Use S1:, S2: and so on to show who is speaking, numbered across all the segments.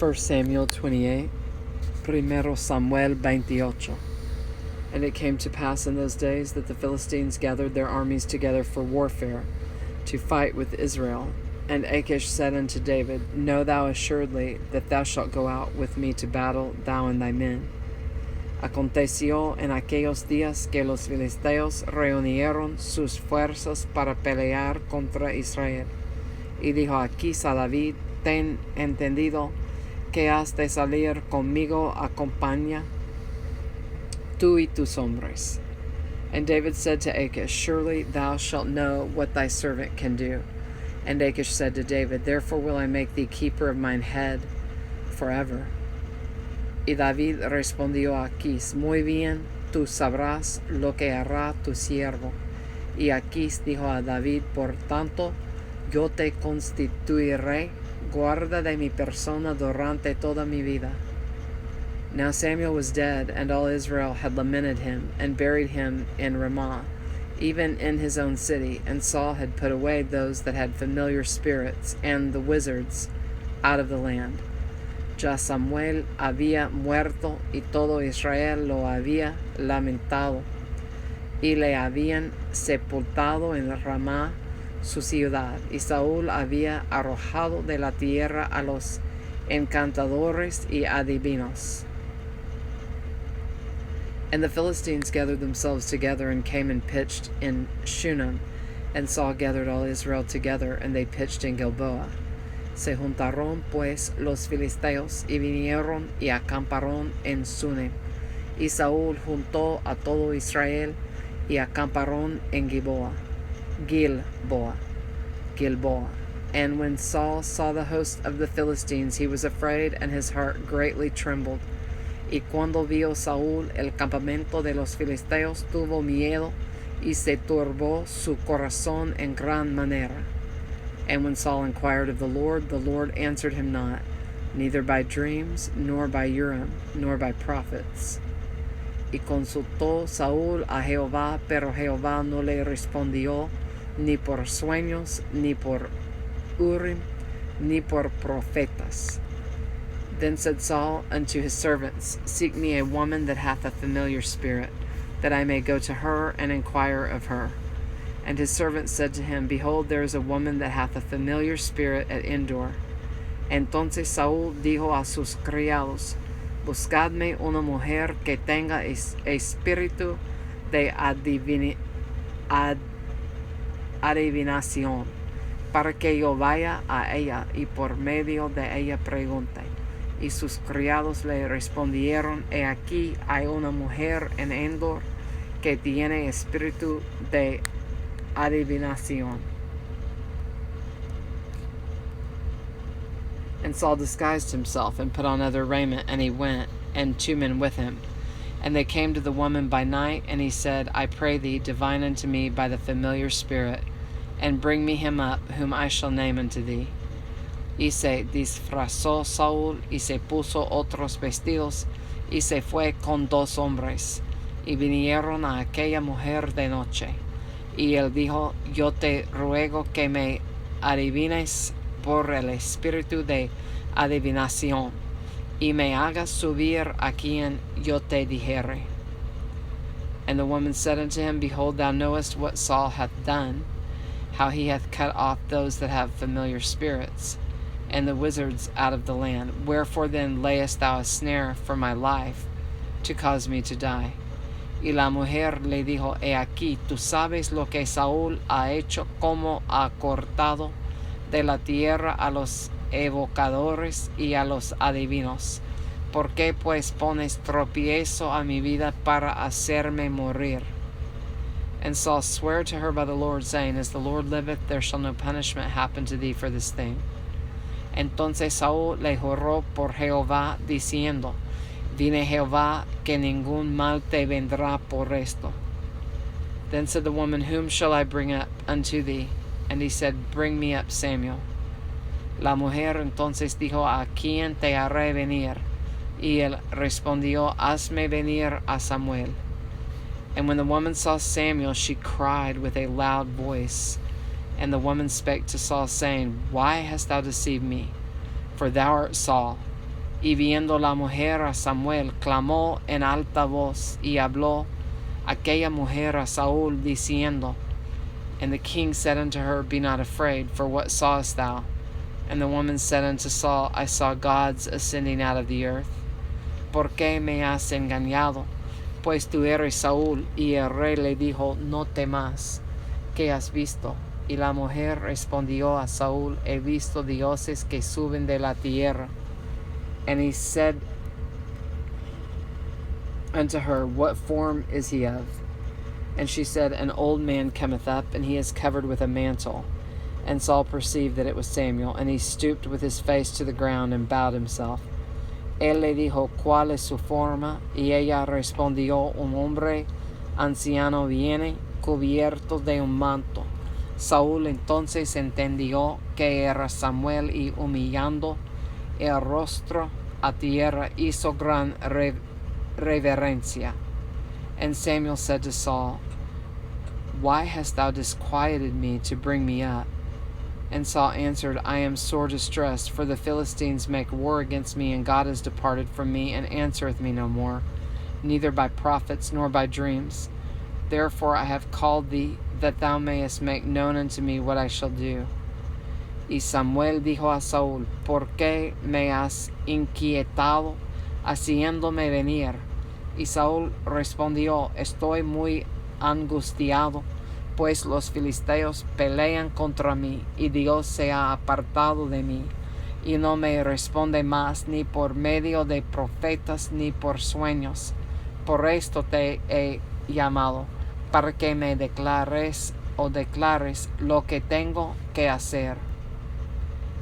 S1: 1 Samuel 28, Primero Samuel 28. And it came to pass in those days that the Philistines gathered their armies together for warfare, to fight with Israel. And Achish said unto David, Know thou assuredly that thou shalt go out with me to battle, thou and thy men. Aconteció en aquellos días que los filisteos reunieron sus fuerzas para pelear contra Israel. Y dijo Achis a David, Ten entendido que has de salir conmigo a campaña, tú y tus hombres. And David said to Achish, Surely thou shalt know what thy servant can do. And Achish said to David, Therefore will I make thee keeper of mine head forever. Y David respondió a Achis, Muy bien, tú sabrás lo que hará tu siervo. Y Achis dijo a David, Por tanto, yo te constituiré guarda de mi persona durante toda mi vida. Now Samuel was dead, and all Israel had lamented him, and buried him in Ramah, even in his own city. And Saul had put away those that had familiar spirits, and the wizards, out of the land. Ya Samuel había muerto, y todo Israel lo había lamentado, y le habían sepultado en Ramá, su ciudad. Y Saúl había arrojado de la tierra a los encantadores y adivinos. And the Philistines gathered themselves together, and came and pitched in Shunem. And Saul gathered all Israel together, and they pitched in Gilboa. Se juntaron pues los filisteos, y vinieron y acamparon en Sunem. Y Saúl juntó a todo Israel, y acamparon en Gilboa. And when Saul saw the host of the Philistines, he was afraid, and his heart greatly trembled. Y cuando vio Saúl el campamento de los filisteos, tuvo miedo, y se turbó su corazón en gran manera. And when Saul inquired of the Lord answered him not, neither by dreams, nor by Urim, nor by prophets. Y consultó Saúl a Jehová, pero Jehová no le respondió, ni por sueños, ni por Urim, ni por profetas. Then said Saul unto his servants, Seek me a woman that hath a familiar spirit, that I may go to her and inquire of her. And his servants said to him, Behold, there is a woman that hath a familiar spirit at Endor. Entonces Saúl dijo a sus criados, Buscadme una mujer que tenga espíritu de adivinación, para que yo vaya a ella y por medio de ella pregunte. Y sus criados le respondieron, He aquí hay una mujer en Endor que tiene espíritu de adivinación. And Saul disguised himself, and put on other raiment, and he went, and 2 men with him. And they came to the woman by night, and he said, I pray thee, divine unto me by the familiar spirit, and bring me him up, whom I shall name unto thee. Y se disfrazó Saúl, y se puso otros vestidos, y se fue con 2 hombres, y vinieron a aquella mujer de noche. Y él dijo, Yo te ruego que me adivines por el espíritu de adivinación, y me hagas subir a quien yo te dijere. And the woman said unto him, Behold, thou knowest what Saul hath done, how he hath cut off those that have familiar spirits, and the wizards out of the land. Wherefore then layest thou a snare for my life, to cause me to die? Y la mujer le dijo, He aquí, tú sabes lo que Saúl ha hecho, como ha cortado de la tierra a los evocadores y a los adivinos. ¿Por qué pues pones tropiezo a mi vida para hacerme morir? And Saul sware to her by the Lord, saying, As the Lord liveth, there shall no punishment happen to thee for this thing. Entonces Saúl le juró por Jehová, diciendo, Dime Jehová que ningún mal te vendrá por esto. Then said the woman, Whom shall I bring up unto thee? And he said, Bring me up Samuel. La mujer entonces dijo, ¿A quién te haré venir? Y él respondió, Hazme venir a Samuel. And when the woman saw Samuel, she cried with a loud voice. And the woman spake to Saul, saying, Why hast thou deceived me? For thou art Saul. Y viendo la mujer a Samuel, clamó en alta voz, y habló aquella mujer a Saúl, diciendo, and the king said unto her, Be not afraid, for what sawest thou? And the woman said unto Saul, I saw gods ascending out of the earth. ¿Por qué me has engañado? Pues tú eres Saúl. Y el rey le dijo, No temas, ¿qué has visto? Y la mujer respondió a Saúl, He visto dioses que suben de la tierra. And he said unto her, What form is he of? And she said, An old man cometh up, and he is covered with a mantle. And Saul perceived that it was Samuel, and he stooped with his face to the ground and bowed himself. Él le dijo, ¿Cuál es su forma? Y ella respondió, Un hombre anciano viene, cubierto de un manto. Saúl entonces entendió que era Samuel, y humillando el rostro a tierra hizo gran reverencia. And Samuel said to Saul, Why hast thou disquieted me to bring me up? And Saul answered, I am sore distressed, for the Philistines make war against me, and God is departed from me, and answereth me no more, neither by prophets nor by dreams. Therefore I have called thee, that thou mayest make known unto me what I shall do. Y Samuel dijo a Saúl, ¿Por qué me has inquietado, haciéndome venir? Y Saúl respondió, Estoy muy angustiado, pues los filisteos pelean contra mí, y Dios se ha apartado de mí, y no me responde más, ni por medio de profetas, ni por sueños. Por esto te he llamado, para que me declares lo que tengo que hacer.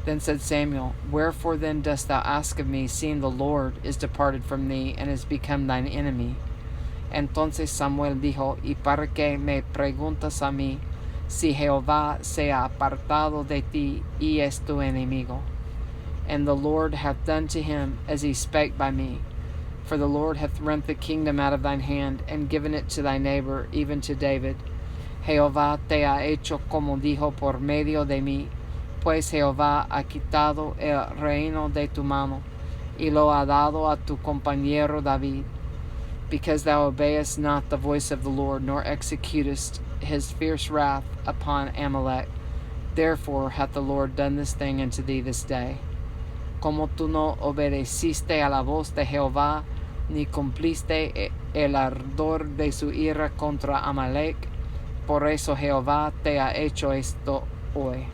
S1: Then said Samuel, Wherefore then dost thou ask of me, seeing the Lord is departed from thee, and is become thine enemy? Entonces Samuel dijo, ¿Y para qué me preguntas a mí, si Jehová se ha apartado de ti, y es tu enemigo? And the Lord hath done to him as he spake by me. For the Lord hath rent the kingdom out of thine hand, and given it to thy neighbor, even to David. Jehová te ha hecho como dijo por medio de mí, pues Jehová ha quitado el reino de tu mano, y lo ha dado a tu compañero David, because thou obeyest not the voice of the Lord, nor executest his fierce wrath upon Amalek. Therefore hath the Lord done this thing unto thee this day. Como tú no obedeciste a la voz de Jehová, ni cumpliste el ardor de su ira contra Amalek, por eso Jehová te ha hecho esto hoy.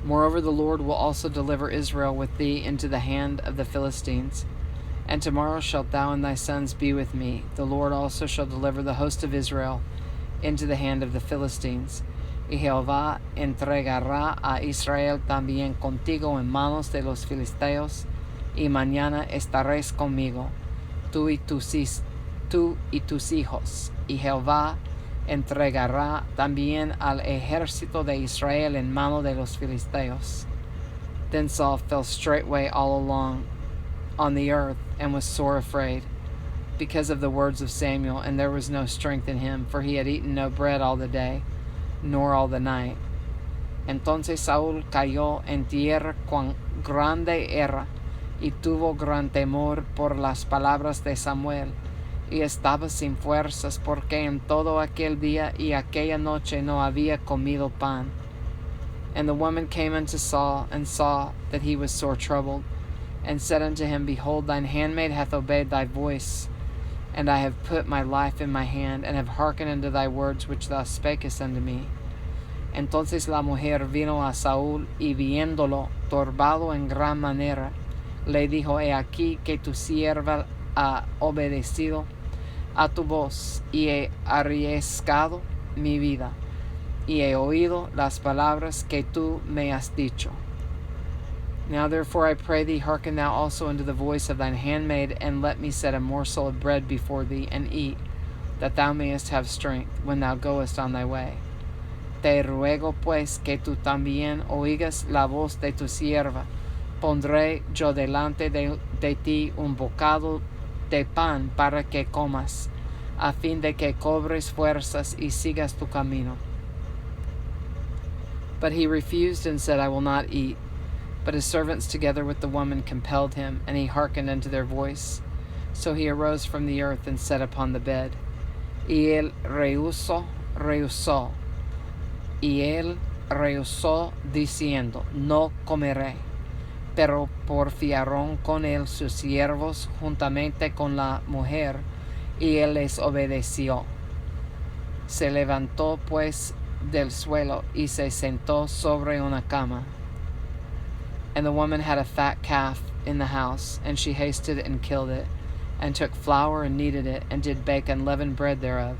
S1: Moreover, the Lord will also deliver Israel with thee into the hand of the Philistines. And tomorrow shalt thou and thy sons be with me. The Lord also shall deliver the host of Israel into the hand of the Philistines. Y Jehová entregará a Israel también contigo en manos de los filisteos, y mañana estaréis conmigo, tú y tus hijos. Y Jehová entregará también al ejército de Israel en mano de los filisteos. Then Saul fell straightway all along on the earth, and was sore afraid, because of the words of Samuel, and there was no strength in him, for he had eaten no bread all the day, nor all the night. Entonces Saúl cayó en tierra, cuán grande era, y tuvo gran temor por las palabras de Samuel, y estaba sin fuerzas, porque en todo aquel día y aquella noche no había comido pan. And the woman came unto Saul, and saw that he was sore troubled, and said unto him, Behold, thine handmaid hath obeyed thy voice, and I have put my life in my hand, and have hearkened unto thy words which thou spakest unto me. Entonces la mujer vino a Saúl, y viéndolo turbado en gran manera, le dijo, He aquí que tu sierva ha obedecido a tu voz, y he arriesgado mi vida, y he oído las palabras que tú me has dicho. Now therefore I pray thee, hearken thou also unto the voice of thine handmaid, and let me set a morsel of bread before thee, and eat, that thou mayest have strength when thou goest on thy way. Te ruego pues que tú también oigas la voz de tu sierva. Pondré yo delante de ti un bocado de pan para que comas, a fin de que cobres fuerzas y sigas tu camino. But he refused and said, I will not eat. But his servants together with the woman compelled him, and he hearkened unto their voice. So he arose from the earth and sat upon the bed. Y él rehusó, diciendo, no comeré. Pero porfiaron con él sus siervos juntamente con la mujer, y él les obedeció. Se levantó pues del suelo y se sentó sobre una cama. And the woman had a fat calf in the house, and she hasted and killed it, and took flour and kneaded it, and did bake unleavened bread thereof.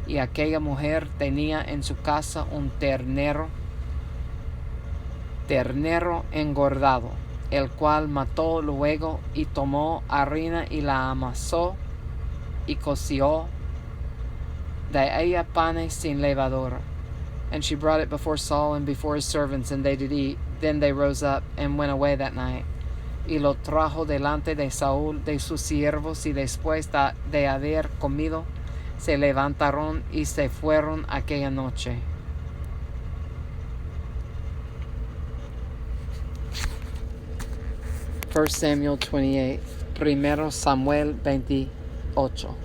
S1: Y aquella mujer tenía en su casa un ternero engordado, el cual mató luego y tomó harina y la amasó y coció de ella panes sin levadura. And she brought it before Saul and before his servants, and they did eat. Then they rose up and went away that night. Y lo trajo delante de Saúl de sus siervos, y después de haber comido, se levantaron y se fueron aquella noche. First Samuel 28, Primero Samuel 28.